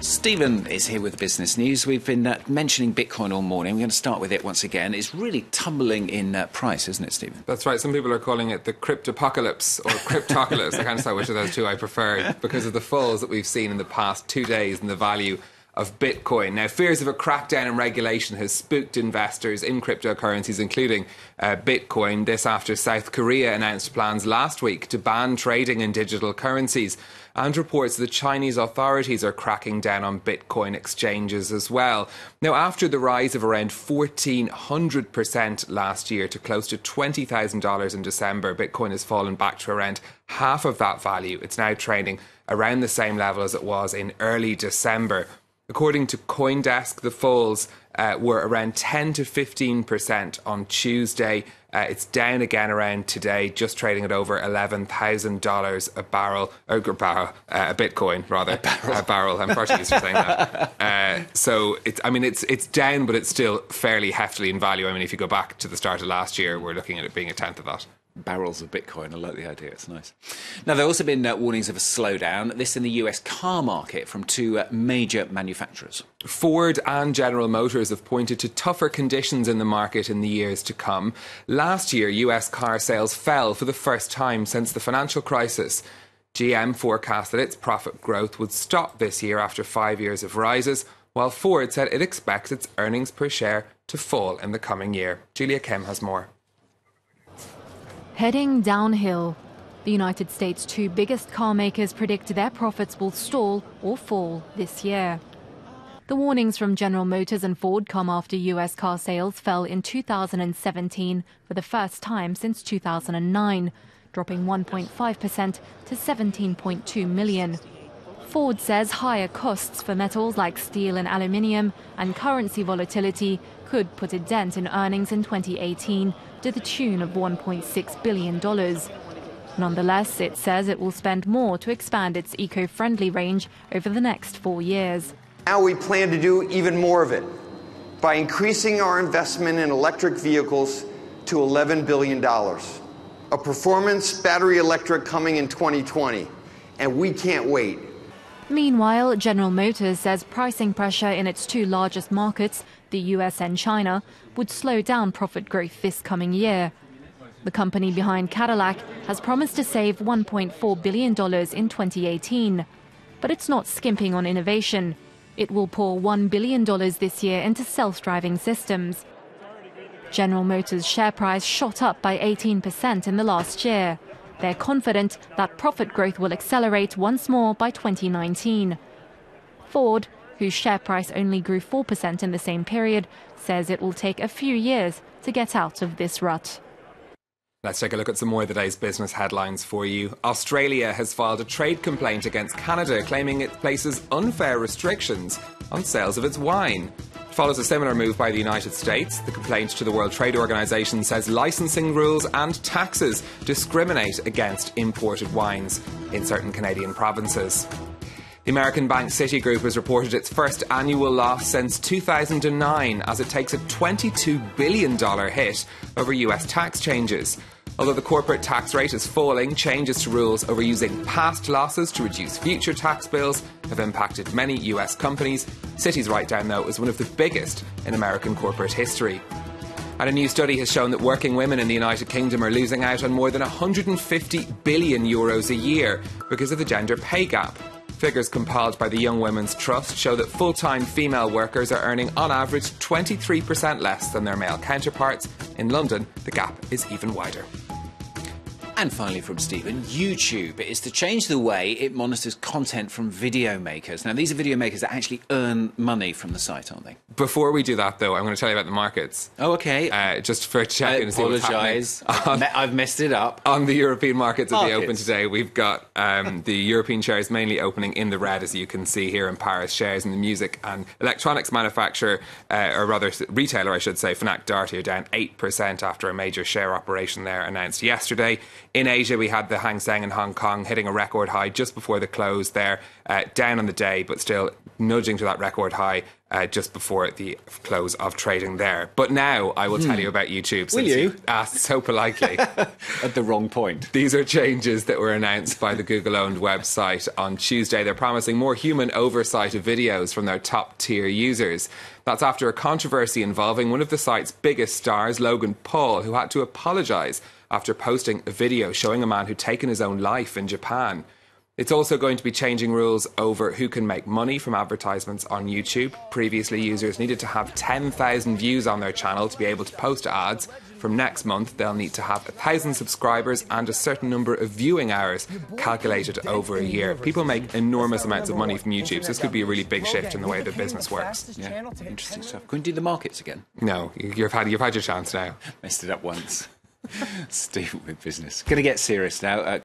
Stephen is here with the business news. We've been mentioning Bitcoin all morning. We're going to start with it once again. It's really tumbling in price, isn't it, Stephen? That's right. Some people are calling it the cryptopocalypse or cryptocalypse. I can't decide which of those two I prefer because of the falls that we've seen in the past 2 days in the value of Bitcoin. Now, fears of a crackdown in regulation has spooked investors in cryptocurrencies, including Bitcoin. This after South Korea announced plans last week to ban trading in digital currencies, and reports that Chinese authorities are cracking down on Bitcoin exchanges as well. Now, after the rise of around 1,400% last year to close to $20,000 in December, Bitcoin has fallen back to around half of that value. It's now trading around the same level as it was in early December. According to CoinDesk, the falls were around 10 to 15% on Tuesday. It's down again around today, just trading at over $11,000 a barrel, a Bitcoin rather, a barrel. I'm partially used to saying that. So it's down, but it's still fairly heftily in value. I mean, if you go back to the start of last year, we're looking at it being a tenth of that. Barrels of Bitcoin. I like the idea. It's nice. Now, there have also been warnings of a slowdown, this in the US car market from two major manufacturers. Ford and General Motors have pointed to tougher conditions in the market in the years to come. Last year, US car sales fell for the first time since the financial crisis. GM forecast that its profit growth would stop this year after 5 years of rises, while Ford said it expects its earnings per share to fall in the coming year. Julia Kim has more. Heading downhill. The United States' two biggest car makers predict their profits will stall or fall this year. The warnings from General Motors and Ford come after US car sales fell in 2017 for the first time since 2009, dropping 1.5% to 17.2 million. Ford says higher costs for metals like steel and aluminium and currency volatility could put a dent in earnings in 2018 to the tune of $1.6 billion. Nonetheless, it says it will spend more to expand its eco-friendly range over the next 4 years. Now we plan to do even more of it by increasing our investment in electric vehicles to $11 billion. A performance battery electric coming in 2020, and we can't wait. Meanwhile, General Motors says pricing pressure in its two largest markets, the US and China, would slow down profit growth this coming year. The company behind Cadillac has promised to save $1.4 billion in 2018. But it's not skimping on innovation. It will pour $1 billion this year into self-driving systems. General Motors' share price shot up by 18% in the last year. They're confident that profit growth will accelerate once more by 2019. Ford, whose share price only grew 4% in the same period, says it will take a few years to get out of this rut. Let's take a look at some more of the day's business headlines for you. Australia has filed a trade complaint against Canada, claiming it places unfair restrictions on sales of its wine. It follows a similar move by the United States. The complaint to the World Trade Organization says licensing rules and taxes discriminate against imported wines in certain Canadian provinces. The American bank Citigroup has reported its first annual loss since 2009 as it takes a $22 billion hit over US tax changes. Although the corporate tax rate is falling, changes to rules over using past losses to reduce future tax bills have impacted many US companies. Citi's write-down, though, is one of the biggest in American corporate history. And a new study has shown that working women in the United Kingdom are losing out on more than €150 billion a year because of the gender pay gap. Figures compiled by the Young Women's Trust show that full-time female workers are earning on average 23% less than their male counterparts. In London, the gap is even wider. And finally from Stephen, YouTube is to change the way it monitors content from video makers. Now, these are video makers that actually earn money from the site, aren't they? Before we do that, though, I'm going to tell you about the markets. Oh, OK. Just for checking to see what's happening. I've messed it up. On the European markets at the open today, we've got the European shares mainly opening in the red, as you can see here in Paris. Shares in the music and electronics manufacturer, or rather retailer, I should say, Fnac Darty, are down 8% after a major share operation there announced yesterday. In Asia, we had the Hang Seng in Hong Kong hitting a record high just before the close there, down on the day, but still nudging to that record high just before the close of trading there. But now I will tell you about YouTube. Will you? Asked so politely. At the wrong point. These are changes that were announced by the Google-owned website on Tuesday. They're promising more human oversight of videos from their top-tier users. That's after a controversy involving one of the site's biggest stars, Logan Paul, who had to apologise after posting a video showing a man who'd taken his own life in Japan. It's also going to be changing rules over who can make money from advertisements on YouTube. Previously, users needed to have 10,000 views on their channel to be able to post ads. From next month, they'll need to have 1,000 subscribers and a certain number of viewing hours calculated over a year. People make enormous amounts of money from YouTube, so this could be a really big shift in the way that business works. Yeah, interesting stuff. Can we do the markets again? No, you've had your chance now. Messed it up once. Steve with business. Going to get serious now.